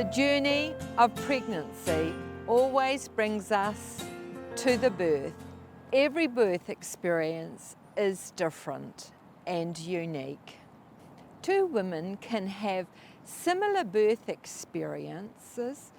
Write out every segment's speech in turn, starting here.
The journey of pregnancy always brings us to the birth. Every birth experience is different and unique. Two women can have similar birth experiences,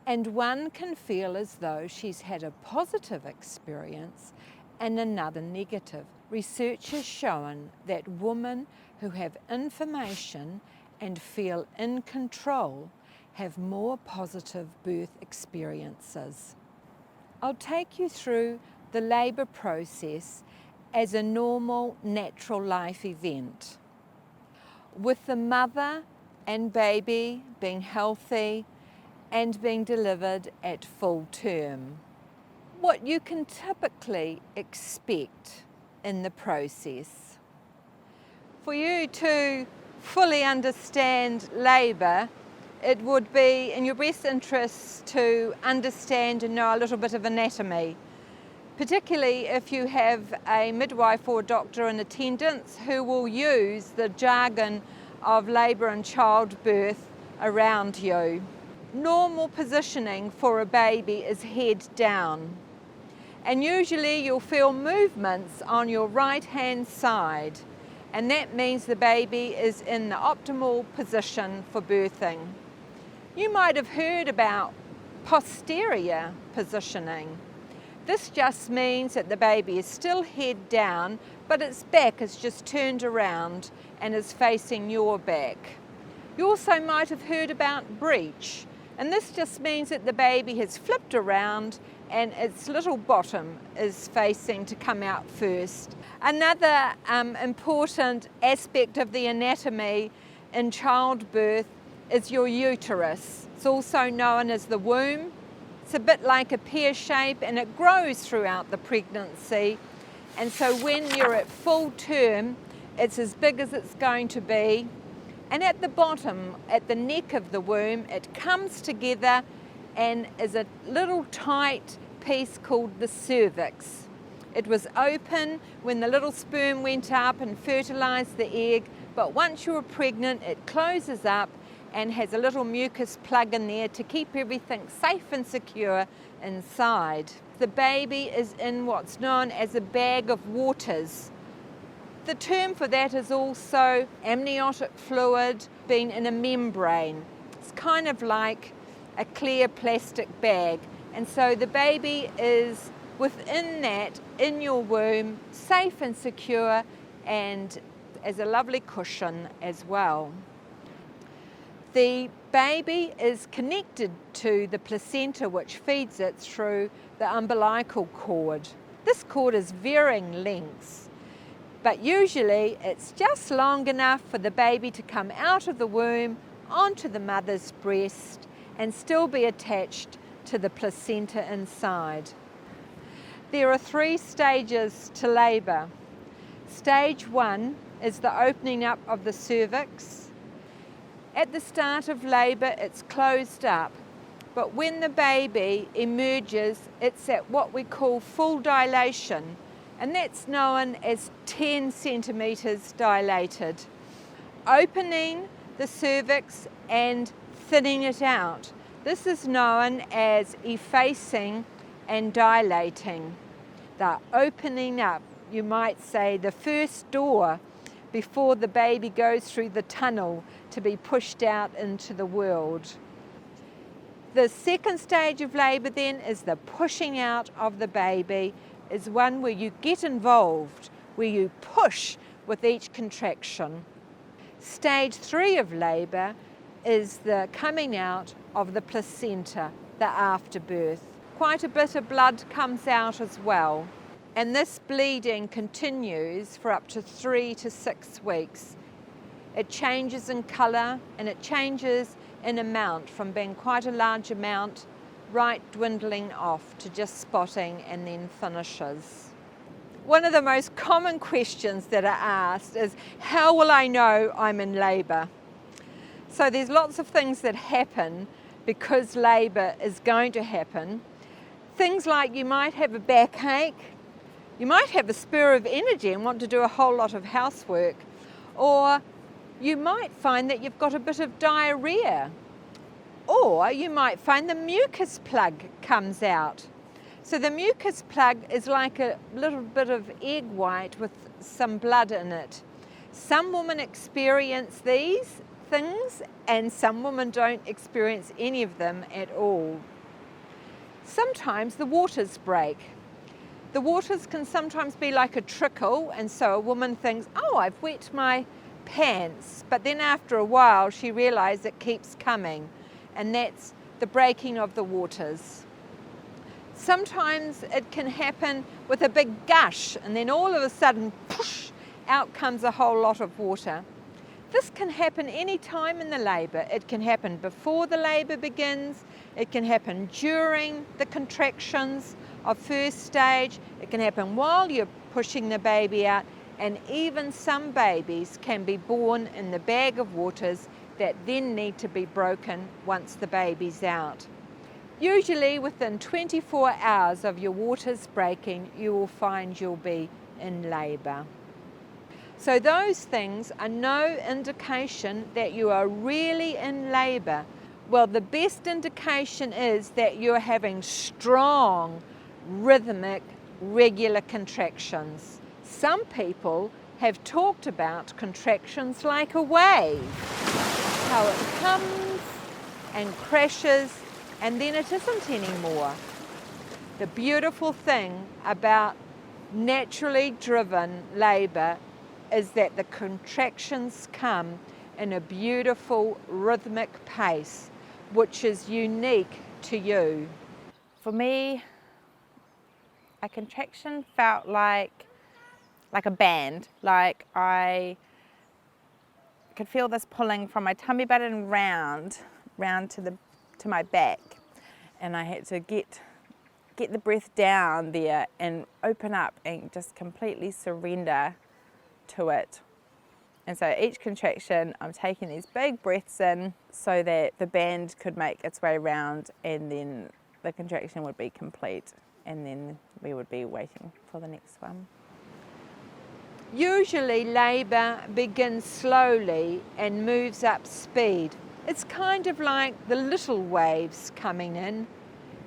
and one can feel as though she's had a positive experience and another negative. Research has shown that women who have information and feel in control have more positive birth experiences. I'll take you through the labour process as a normal, natural life event, with the mother and baby being healthy and being delivered at full term. What you can typically expect in the process. For you to fully understand labour, it would be in your best interest to understand and know a little bit of anatomy, particularly if you have a midwife or doctor in attendance who will use the jargon of labour and childbirth around you. Normal positioning for a baby is head down, and usually you'll feel movements on your right hand side, and that means the baby is in the optimal position for birthing. You might have heard about posterior positioning. This just means that the baby is still head down, but its back is just turned around and is facing your back. You also might have heard about breech, and this just means that the baby has flipped around and its little bottom is facing to come out first. Another important aspect of the anatomy in childbirth is your uterus. It's also known as the womb. It's a bit like a pear shape and it grows throughout the pregnancy. And so when you're at full term, it's as big as it's going to be. And at the bottom, at the neck of the womb, it comes together and is a little tight piece called the cervix. It was open when the little sperm went up and fertilized the egg, but once you're pregnant, it closes up and has a little mucus plug in there to keep everything safe and secure inside. The baby is in what's known as a bag of waters. The term for that is also amniotic fluid being in a membrane. It's kind of like a clear plastic bag. And so the baby is within that, in your womb, safe and secure, and as a lovely cushion as well. The baby is connected to the placenta, which feeds it through the umbilical cord. This cord is varying lengths, but usually it's just long enough for the baby to come out of the womb onto the mother's breast and still be attached to the placenta inside. There are 3 stages to labour. Stage 1 is the opening up of the cervix. At the start of labour, it's closed up, but when the baby emerges, it's at what we call full dilation, and that's known as 10 centimetres dilated. Opening the cervix and thinning it out. This is known as effacing and dilating. The opening up, you might say, the first door before the baby goes through the tunnel to be pushed out into the world. The second stage of labour then is the pushing out of the baby, is one where you get involved, where you push with each contraction. Stage 3 of labour is the coming out of the placenta, the afterbirth. Quite a bit of blood comes out as well. And this bleeding continues for up to 3 to 6 weeks. It changes in colour and it changes in amount, from being quite a large amount right dwindling off to just spotting and then finishes. One of the most common questions that are asked is, how will I know I'm in labour? So there's lots of things that happen because labour is going to happen. Things like you might have a backache, you might have a spur of energy and want to do a whole lot of housework, or you might find that you've got a bit of diarrhea. Or you might find the mucus plug comes out. So the mucus plug is like a little bit of egg white with some blood in it. Some women experience these things and some women don't experience any of them at all. Sometimes the waters break. The waters can sometimes be like a trickle, and so a woman thinks, oh, I've wet my pants, but then after a while she realizes it keeps coming, and that's the breaking of the waters. Sometimes it can happen with a big gush, and then all of a sudden, push, out comes a whole lot of water. This can happen any time in the labour. It can happen before the labour begins, it can happen during the contractions of first stage, it can happen while you're pushing the baby out, and even some babies can be born in the bag of waters that then need to be broken once the baby's out. Usually within 24 hours of your waters breaking, you will find you'll be in labour. So those things are no indication that you are really in labour. Well, the best indication is that you're having strong, rhythmic, regular contractions. Some people have talked about contractions like a wave, how it comes and crashes and then it isn't anymore. The beautiful thing about naturally driven labour is that the contractions come in a beautiful rhythmic pace, which is unique to you. For me, a contraction felt like a band. Like I could feel this pulling from my tummy button round to my back, and I had to get the breath down there and open up and just completely surrender to it. And so each contraction, I'm taking these big breaths in so that the band could make its way around, and then the contraction would be complete, and then we would be waiting for the next one. Usually labour begins slowly and moves up speed. It's kind of like the little waves coming in,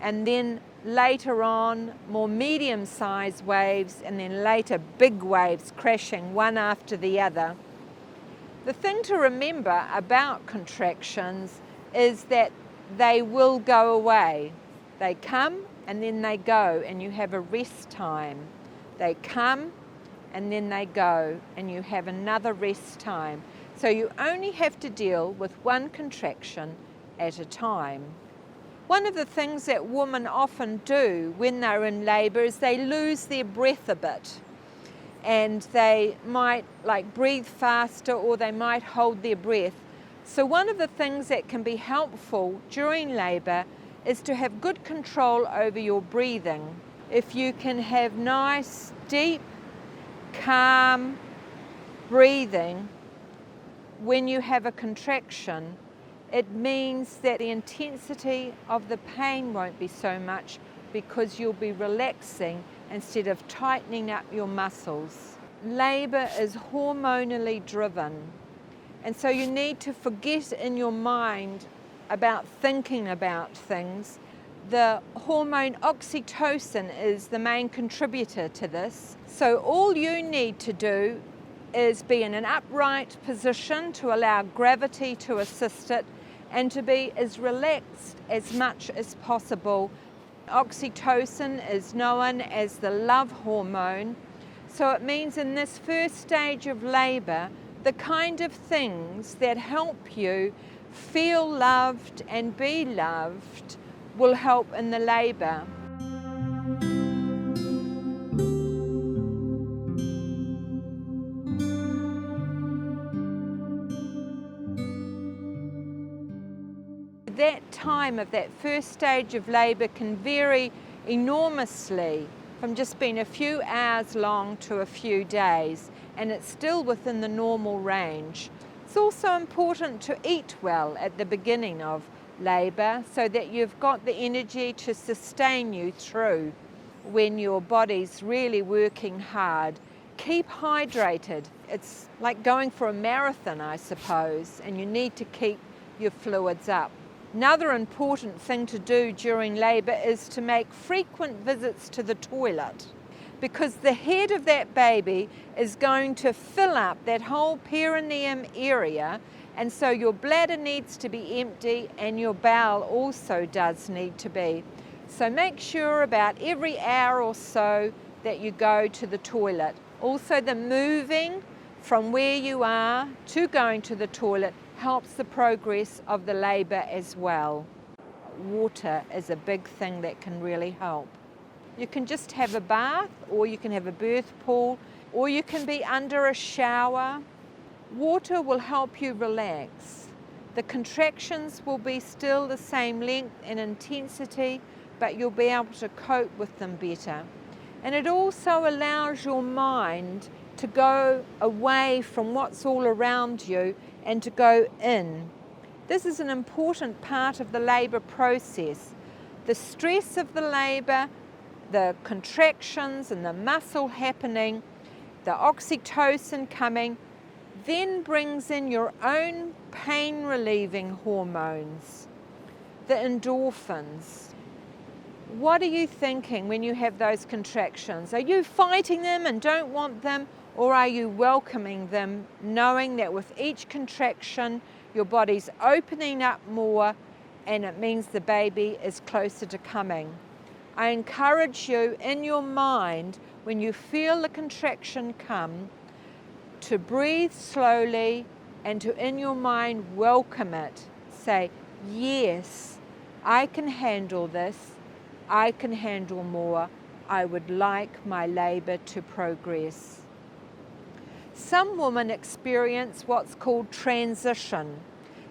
and then later on more medium-sized waves, and then later big waves crashing one after the other. The thing to remember about contractions is that they will go away. They come and then they go, and you have a rest time. They come and then they go, and you have another rest time. So you only have to deal with one contraction at a time. One of the things that women often do when they're in labour is they lose their breath a bit, and they might breathe faster, or they might hold their breath. So one of the things that can be helpful during labour is to have good control over your breathing. If you can have nice, deep, calm breathing when you have a contraction, it means that the intensity of the pain won't be so much, because you'll be relaxing instead of tightening up your muscles. Labour is hormonally driven, and so you need to forget in your mind about thinking about things. The hormone oxytocin is the main contributor to this. So all you need to do is be in an upright position to allow gravity to assist it, and to be as relaxed as much as possible. Oxytocin is known as the love hormone. So it means in this first stage of labour, the kind of things that help you feel loved and be loved will help in the labour. That time of that first stage of labour can vary enormously, from just being a few hours long to a few days, and it's still within the normal range. It's also important to eat well at the beginning of labour, so that you've got the energy to sustain you through when your body's really working hard. Keep hydrated. It's like going for a marathon, I suppose, and you need to keep your fluids up. Another important thing to do during labour is to make frequent visits to the toilet, because the head of that baby is going to fill up that whole perineum area, and so your bladder needs to be empty and your bowel also does need to be. So make sure about every hour or so that you go to the toilet. Also, the moving from where you are to going to the toilet helps the progress of the labour as well. Water is a big thing that can really help. You can just have a bath, or you can have a birth pool, or you can be under a shower. Water will help you relax. The contractions will be still the same length and intensity, but you'll be able to cope with them better. And it also allows your mind to go away from what's all around you and to go in. This is an important part of the labour process. The stress of the labour, the contractions and the muscle happening, the oxytocin coming, then brings in your own pain relieving hormones, the endorphins. What are you thinking when you have those contractions? Are you fighting them and don't want them, or are you welcoming them, knowing that with each contraction your body's opening up more and it means the baby is closer to coming? I encourage you in your mind, when you feel the contraction come, to breathe slowly and to in your mind welcome it. Say, yes, I can handle this. I can handle more. I would like my labour to progress. Some women experience what's called transition.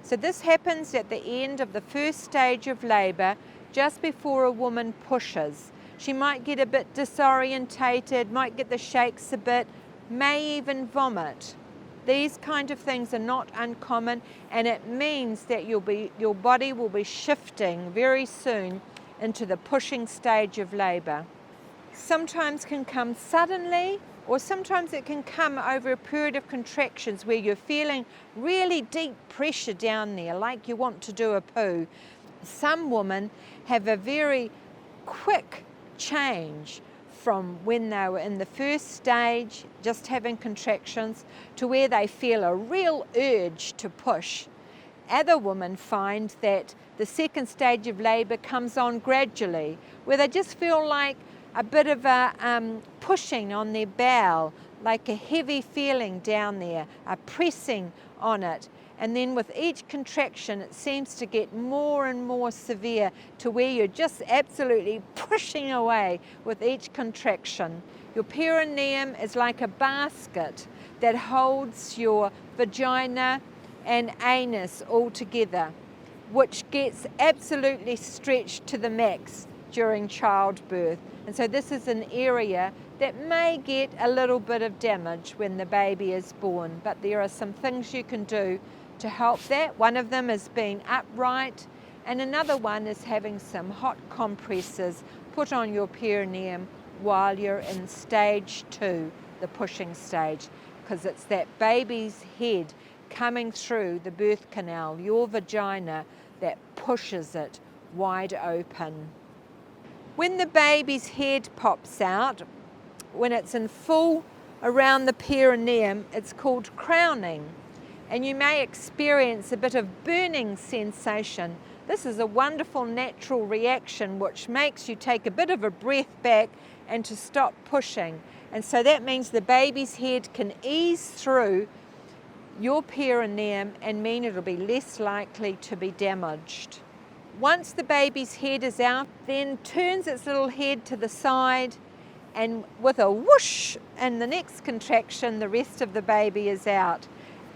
So this happens at the end of the first stage of labour, just before a woman pushes. She might get a bit disorientated, might get the shakes a bit, may even vomit. These kind of things are not uncommon, and it means that your body will be shifting very soon into the pushing stage of labour. Sometimes can come suddenly, or sometimes it can come over a period of contractions where you're feeling really deep pressure down there, like you want to do a poo. Some women have a very quick change from when they were in the first stage, just having contractions, to where they feel a real urge to push. Other women find that the second stage of labour comes on gradually, where they just feel like a bit of a pushing on their bowel, like a heavy feeling down there, a pressing on it. And then with each contraction, it seems to get more and more severe, to where you're just absolutely pushing away with each contraction. Your perineum is like a basket that holds your vagina and anus all together, which gets absolutely stretched to the max during childbirth. And so this is an area that may get a little bit of damage when the baby is born, but there are some things you can do to help that. One of them is being upright, and another one is having some hot compresses put on your perineum while you're in stage 2, the pushing stage, because it's that baby's head coming through the birth canal, your vagina, that pushes it wide open. When the baby's head pops out, when it's in full around the perineum, it's called crowning. And you may experience a bit of burning sensation. This is a wonderful natural reaction which makes you take a bit of a breath back and to stop pushing. And so that means the baby's head can ease through your perineum and mean it'll be less likely to be damaged. Once the baby's head is out, then turns its little head to the side, and with a whoosh and the next contraction, the rest of the baby is out.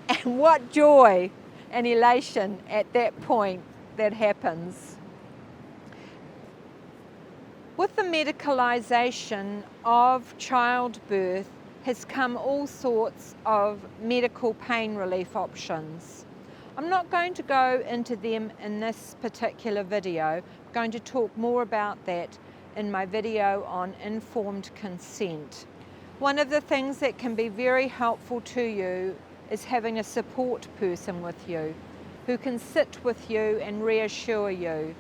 And what joy and elation at that point that happens. With the medicalisation of childbirth has come all sorts of medical pain relief options. I'm not going to go into them in this particular video. I'm going to talk more about that in my video on informed consent. One of the things that can be very helpful to you is having a support person with you who can sit with you and reassure you.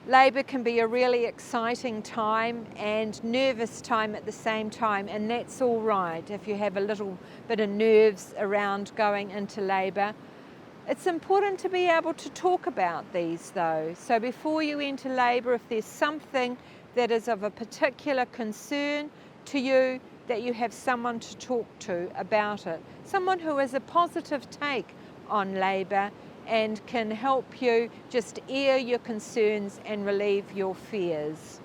Labour can be a really exciting time and nervous time at the same time, and that's all right if you have a little bit of nerves around going into labour. It's important to be able to talk about these though. So before you enter labour, if there's something that is of a particular concern to you, that you have someone to talk to about it. Someone who has a positive take on labour and can help you just air your concerns and relieve your fears.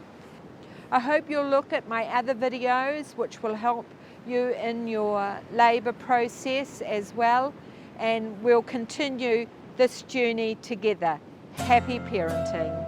I hope you'll look at my other videos which will help you in your labour process as well, and we'll continue this journey together. Happy parenting.